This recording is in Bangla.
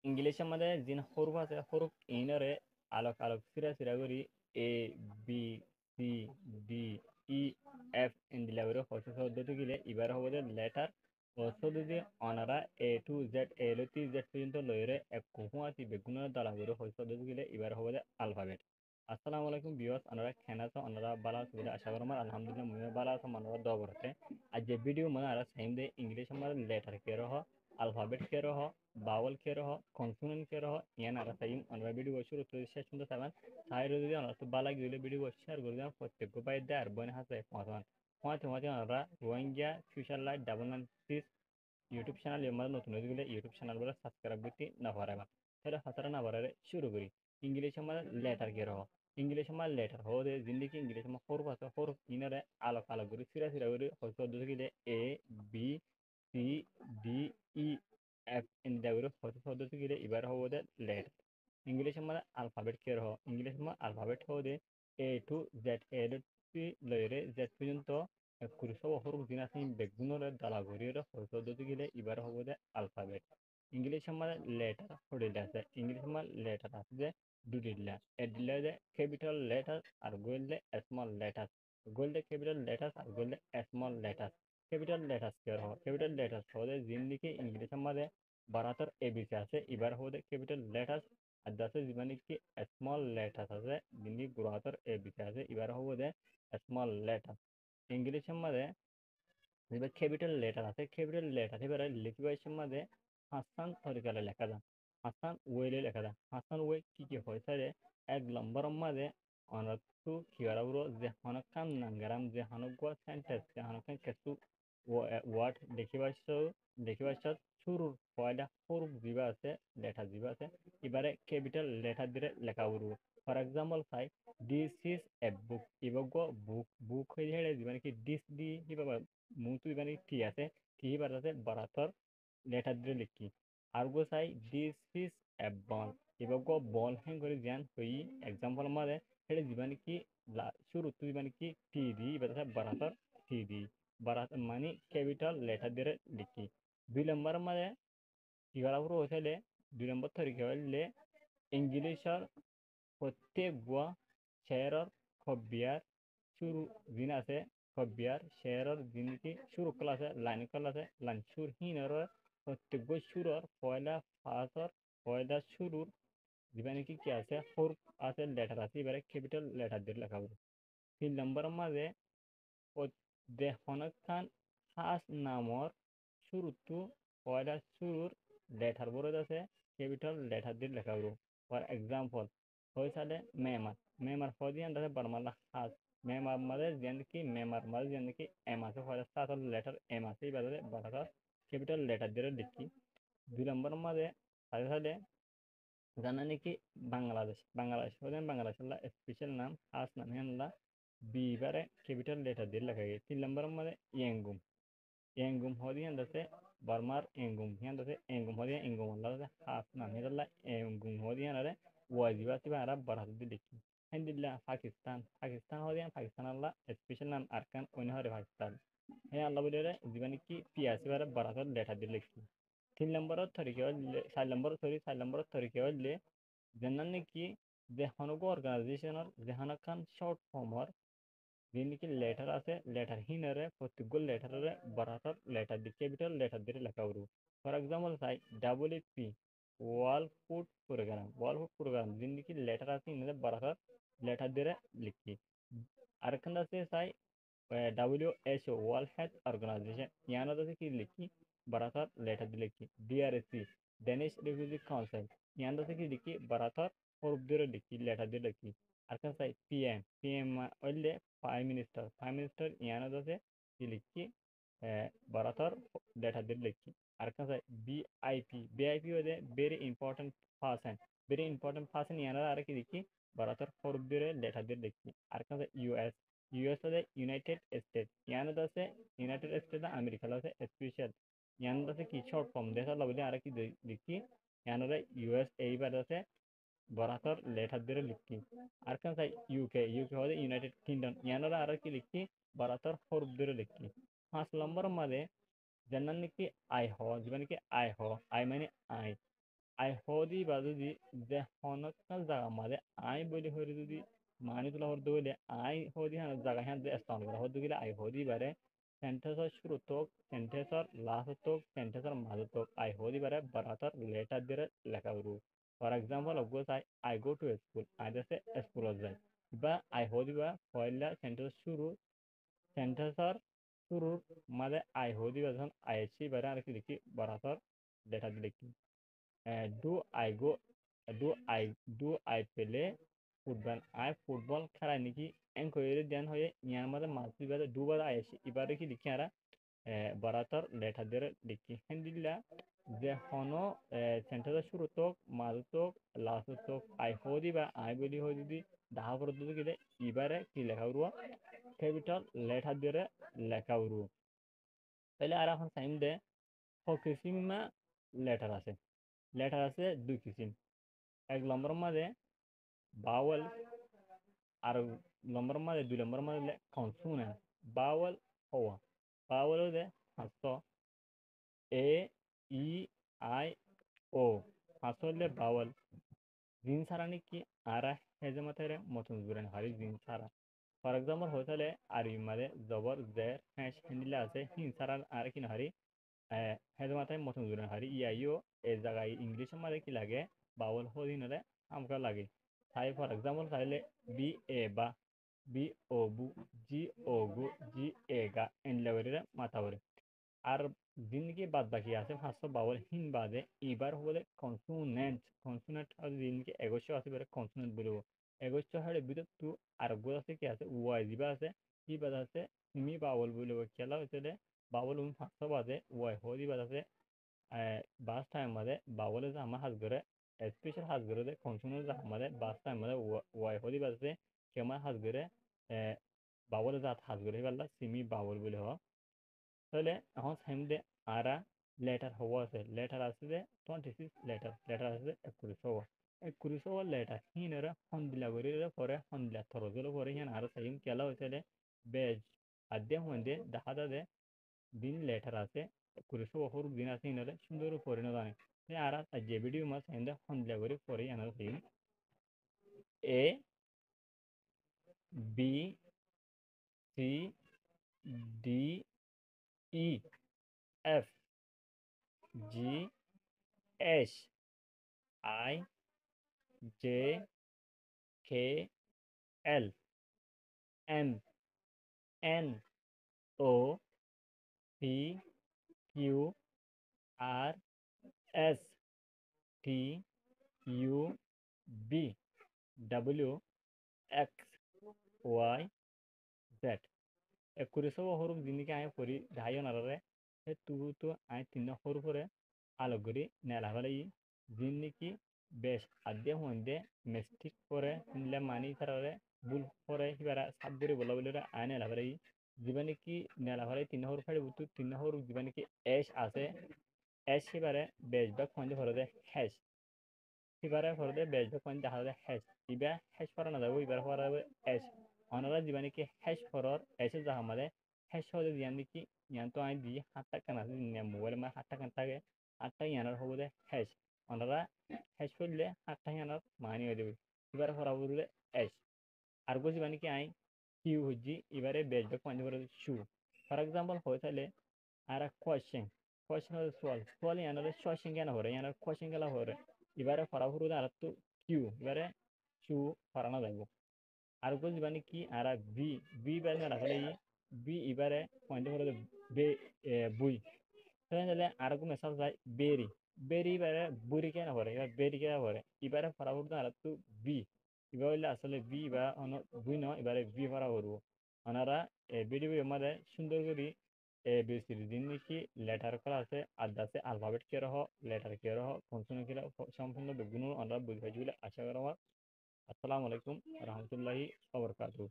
इंग्लिशमध्ये जिन हुरूफ আছে হুরুফ ইনরে আলোক আলোক সিরা সিরা করি A B C D E F ইন্দিলাবরে হচ্ছে পদ্ধতি গিলে এবার হবে লেটার পদ্ধতি অনারা এ টু জেড এ লতি জেড পর্যন্ত লয়রে এক কুহুয়াতি বেগুনের দালাবরে হচ্ছে পদ্ধতি গিলে এবার হবে আলফাবেট। আসসালামু আলাইকুম ভিউয়ার্স, আপনারা খেনাছো আপনারা বালা সুবিধা আশা করম আলহামদুলিল্লাহ মুই বালা আছো মানুষ দোয়া করতে। আজ যে ভিডিও মানে আর সেম দে ইংলিশ মানে লেটার কে রহ alphabet ke roho vowel ke roho consonant ke roho yan ara sayim onra video shuru to শেষ পর্যন্ত সাবান সাইরো যদি অনার তো বালা গিলে ভিডিও শেয়ার করে দিলাম প্রত্যেক বাই দার বনে হাসে পৌঁছান পৌঁছাতে পৌঁছাতে অনরা Rohingya future light double nine six YouTube channel এর নতুন হয়ে গেলে ইউটিউব চ্যানেল বলে সাবস্ক্রাইব করতে না পারাবা তাহলে হাতারা না পারারে শুরু করি। ইংলিশ মানে লেটার কে রহ इंग्लिश में लेटर हो दे जिंदगी इंग्लिश में फोर भाषा फोर इनरे अलग अलग गुरी सिरा सिरा गुरी होतो दुसरी A B C D E F India পদ্ধতি গিলে এবার হবো দে লেটার। ইংলিশ মানে আলফাবেট কে রহ ইংলিশ মানে আলফাবেট হবো দে এ টু জেড এ লয়রে জেড পর্যন্ত কুড়িশো বছর দিন আছে বেগুনের দালা ঘুরিয়ে পদ্ধতি গিলে এবার হবো দে আলফাবেট। ইংলিশ মানে লেটার হডিলে আছে ইংলিশ মানে লেটার আছে যে দুটিলা এডিলে যে ক্যাপিটাল লেটার আর গোল্ডে স্মল লেটার গোল্ডে ক্যাপিটাল লেটার আর গোল্ডে স্মল লেটার। कैपिटल लेटर्स के रहो कैपिटल लेटर्स हो दे जिंदगी इंग्लिश मध्ये बरातर एबीसी আছে এবার হবে ক্যাপিটাল লেটার্স আর দাসে জীবনী কি স্মল লেটার্স আছে জিন্দি গুরাতর এবিসি আছে এবার হবে দে স্মল লেটার। ইংলিশ मध्ये যেবার ক্যাপিটাল লেটার আছে ক্যাপিটাল লেটার এবারে লিখবার সময় হাসান তরিকালে লেখা যায় হাসান ওয়েলে লেখা যায় হাসান ওয়ে কি হয় স্যারে এক নম্বর মাঝে অনর্থ কিয়ারাবুরো যে হনকান নাঙ্গারাম যে হনগুয়া সেন্টেন্স যে হনকান কেসু ওয়ার্ড দেখিবার শুরুর পয়লা হরুফ জিবা আছে লেটার জিবা আছে এবারে ক্যাপিটাল লেটার দিয়ে লেখা উড়ু ফর এক্সাম্পল চাই দিস ইজ এ বুক ইবগ বুক বুক হয়ে হেড়ে মানে কি দিস দি হিবাবা মুতু মানে টি আছে টি বাতাসে বারাতর লেটার দিয়ে লিখি আর গো চাই দিস ইজ এ বল ইবগ বল হ্যাং করে জ্ঞান হই এক্সাম্পল মারে হেড়ে জীবানি কি শুরু তুই মানে কি টি দি বাতাসে বারাতর টি দি barat mani capital letter dire likki দুই নম্বর মানে ইগারাপুর হইলে দুই নম্বর তরিকা হইলে ইংলিশর প্রত্যেক বুয়া শেয়ারর খবিয়ার শুরু দিন আছে খবিয়ার শেয়ারর দিন কি শুরু ক্লাসে লাইন ক্লাসে লাইন সুর হিনর প্রত্যেক বই শুরুর পয়লা ফাঁসর পয়লা শুরুর যেখানে কি আছে ফোর আছে লেটার আছে এবারে ক্যাপিটাল লেটার দিয়ে লেখা হবে। তিন নম্বর মাঝে দেহনখান খাস নামৰ শুরুতো পয়লা শুরুর লেটার বরদ আছে ক্যাপিটাল লেটার দিয়ে লেখা হলো ফর এক্সাম্পল হয়েছে মেমার মেমার ফদিয়ান আছে বারমালা খাস মেমার মাঝে যেন কি মেমার মাঝে যেন কি এম আছে ফলে সাতল লেটার এম আছে এবারে বারো ক্যাপিটাল লেটার দিয়ে লিখি। দুই নম্বর মাঝে সাথে সাথে জানা নাকি বাংলাদেশ বাংলাদেশ হলেন বাংলাদেশের স্পেশাল নাম খাস নাম হেনলা বিবারে ক্যাপিটাল লেটার দিয়ে লেখা গেছে। তিন নম্বর মধ্যে ইয়াঙ্গুম ইয়াঙ্গুম হদি হেন্দাছে বার্মার ইয়াঙ্গুম হেন্দাছে ইয়াঙ্গুম হদি ইয়াঙ্গুম হল্লা খাস নাম হেদলা ইয়াঙ্গুম হদি হেনারে ওয়াজিবা তিবা আরব বারাত দি দেখি হেন্দিল্লা পাকিস্তান পাকিস্তান হদি পাকিস্তান আল্লাহ স্পেশাল নাম আরকান ওইন হরে পাকিস্তান হে আল্লাহ বলে জীবানি কি পিয়াসি বারে বারাত লেটার দিয়ে লিখি। তিন নম্বরত তরিকা হইলে চার নম্বরত তরিকা হইলে যেন নাকি যে হনগো অর্গানাইজেশনের যেখানে খান শর্ট ফর্মর যেনকি লেটার আছে লেটার হিনারে প্রত্যেক লেটারে বারাটার লেটার দিয়ে ক্যাপিটাল লেটার দিয়ে লেখা উড়ু ফর এক্সাম্পল চাই W P world food programme যেনকি লেটার আছে ইনারে বারাটার লেটার দিয়ে লিখি। আরেকখান আছে চাই WHO ওয়ার্ল্ড হেলথ অর্গানাইজেশন ইয়ানা আছে কি লিখি বারাটার লেটার দিয়ে লিখি। DRC ডেনিশ রিফিউজি কাউন্সিল ইয়ানা আছে কি লিখি বারাটার হরফ দিয়ে লিখি লেটার দিয়ে লিখি। আরেকখান চাই পিএম হইলে prime minister ইয়ানো আছে কি লিখি বারাতর লেটার দিয়ে লিখি। আরেকখান চাই ভিআইপি হইলে ভেরি ইম্পর্টেন্ট পার্সন ইয়ানো আর কি লিখি বারাতর হরফ দিয়ে লেটার দিয়ে লিখি। আরেকখান চাই ইউএস হলে ইউনাইটেড স্টেট ইয়ানো আছে ইউনাইটেড স্টেট আমেরিকা আছে স্পেশাল ইয়ানো আছে কি শর্ট ফর্ম দেখা লাগলে আর কি লিখি ইয়ানো ইউএস এইবার আছে বরাতর লেটার দিয়ে লিখি। আর কেন চাই ইউকে হলে ইউনাইটেড কিংডম ইয়ানোরা আর কি লিখি বরাতর হরফ দিয়ে লিখি। পাঁচ নম্বর মাঝে যেন নাকি আই হ যেমন কি আই হ আই মানে আই আই হদি বা যদি যে হনকাল জায়গা মাঝে আই বলি হরে যদি মানি তোলা হরদে বলে আই হদি হান জায়গা হ্যাঁ যে স্থান করা হরদে গেলে আই হদি বারে সেন্টেন্সর শুরু তোক সেন্টেন্সর লাস্ট তোক সেন্টেন্সর মাঝে তোক আই হদি বারে বারাতর লেটার দিয়ে লেখা উরু for example of goes I go to school আই দেশে স্কুল যায় বা আই হদি বা পয়লা সেন্টেন্স শুরু সেন্টেন্সর শুরুর মাঝে আই হদি বা যখন আই এসি বারে আর কি লিখি বারাতর লেটার দিয়ে লিখি do I go do I play football I football খেলা নাকি এনকোয়ারি দেন হয়ে ইয়ার মধ্যে মাসি বাদে দুবার আইসি এবারে কি লিখি আরা বারাতর লেটার দিয়ে লিখি হিন্দিলা যে হনো সেন্টেন্সের শুরু তোক মাঝ তোক লাস্ট তোক আই হদি বা আই বলি হই যদি দাহা পর্যন্ত গেলে এবারে কি লেখা উড়ুয়া ক্যাপিটাল লেটার দিয়ে লেখা উড়ু তাহলে আর এখন টাইম দে কিসিমা লেটার আছে দুই কিসিম এক নম্বর মাঝে বাওয়াল আর নম্বর মাঝে দুই নম্বর মাঝে কনসোনেন্ট বাওয়াল হওয়া বাওয়াল হলে হাস্য এ ই আই ও হাস্য হলে বাওয়াল জিন সারা নাকি আর হেজে মাথায় মতন জুড়েন হারি জিন সারা ফর এক্সাম্পল হয়েছে আর মাঝে জবর জের হ্যাঁ হ্যান্ডিলে আছে হিন সারা আর কি না হারি হেজে মাথায় মতন জুড়েন হারি ইয়াইও এই জায়গায় ইংলিশের মাঝে কি লাগে বাউল হদিনরে আমকা লাগে তাই ফর এক্সাম্পল তাহলে বি এ বা বি ও বু জি ও গু জি এ গা এন লেভেলের মাথা বলে আর জিন্দগি বাদ বাকি আছে 552 হিন বাদে এবার হলে কনসোনেন্ট আর জিন্দগি এগোচ্ছ আছে বেরে কনসোনেন্ট বলবো এগোচ্ছ হলে বিদ্যুৎ টু আর গো আছে কি আছে ওয়াই জিবা আছে কি বাদ আছে সিমি বাবল বলবো খেলা হয়েছে বাবল 500 বাদে ওয়াই হদি বাদ আছে বাস টাইম मध्ये बावले जामा हासगरे स्पेशल हासगरे दे कन्सुनो जामादे बास टाइम मध्ये ওয়াই হদি বাজে কেমা হাসগরে বাবলে জাত হাসগরে বাল্লা সিমি বাবল বলে হ তাহলে এখন সাইমদে আরা লেটার হওয়া আছে লেটার আছে যে 26 লেটার আছে যে 21 হওয়া 21 হওয়া লেটার হিনরা হন্দিলা গরিরে পরে হন্দিলা থরজলে পরে হিন আর সাইম কেলা হইছে বেজ আদ্যে হন্দে দাহাদা দে দিন লেটার আছে কুরিশো হর দিন আছে ইনারে সুন্দর পরিণত আনে আর যে ভিডিও মাছ এন্ডা হন্দিলা গরি পরে আনার সাইম A B C D E F G H I J K L M N O P Q R S T U V W X Y Z একুরেশো হরুক জিনিকে আয় পরি ধাইও নারে হে তুহু তো আয় তিন হরু পরে আলোগরি নেলা ফেলাই জিনিকি বেশ আদ্যে হইন্দে মেস্টিক পরে নিলে মানি তারারে বুল পরে হিবারা সাবগরি বলা বলে আয় নেলা ফেলাই যিবানিকি নেলা ফেলাই তিন হরু ফাড়ি বুতু তিন হরু যিবানিকি এস আছে এস হিবারে বেশ বা খঞ্জে ফরে হ্যাশ হিবারে ফরে বেশ বা খঞ্জে হারে হ্যাশ ইবা হ্যাশ ফরা না যাবো ইবার ফরা এস অনারা জীবানিকি হ্যাশ ফরর এসে যাহা মালে হ্যাশ হলে দিয়ানিকি ইয়ান তো আই দি হাতটা কানা নিয়া মোবাইল মা হাতটা কান থাকে হাতটা ইয়ানার হবো দে হ্যাশ অনারা হ্যাশ করলে হাতটা ইয়ানার মানি হয়ে দেবে এবারে ফরা বললে এস আর বুঝি জীবানিকি আই কিউ হজ্জি এবারে বেশ বা খঞ্জে ফরে শু ফর এক্সাম্পল হয়ে তাহলে আর কোয়েশ্চেন হলে সোয়াল ইয়ানারে কোয়েশ্চেন কেন হরে ইয়ানার কোয়েশ্চেন গেলা হরে এবারে ফরা ফুরুদে আর তো কিউ এবারে শু ফরানো যাইব আর বুঝ মানে কি আর বি বি বারে না রাখলে বি এবারে পয়েন্ট করে বে বুই তাহলে আর কোন মেসাজ যায় বেরি বেরি বারে বুরি কেন করে এবার বেরি কেন করে এবারে ফরাবর আর তো বি এবার হইলে আসলে বি বা অন বুই ন এবারে বি ফরা করবো ওনারা ভিডিও আমাদের সুন্দর করে এবিসিডি দিন নাকি লেটার করা আছে আদা আছে আলফাবেট কে রহ লেটার কে রহ কনসোনেন্ট কে সম্পূর্ণ বেগুন আমরা বুঝাই বলে আশা করা আসসালামু আলাইকুম রহমতুল্লাহি ওয়া বারাকাতুহু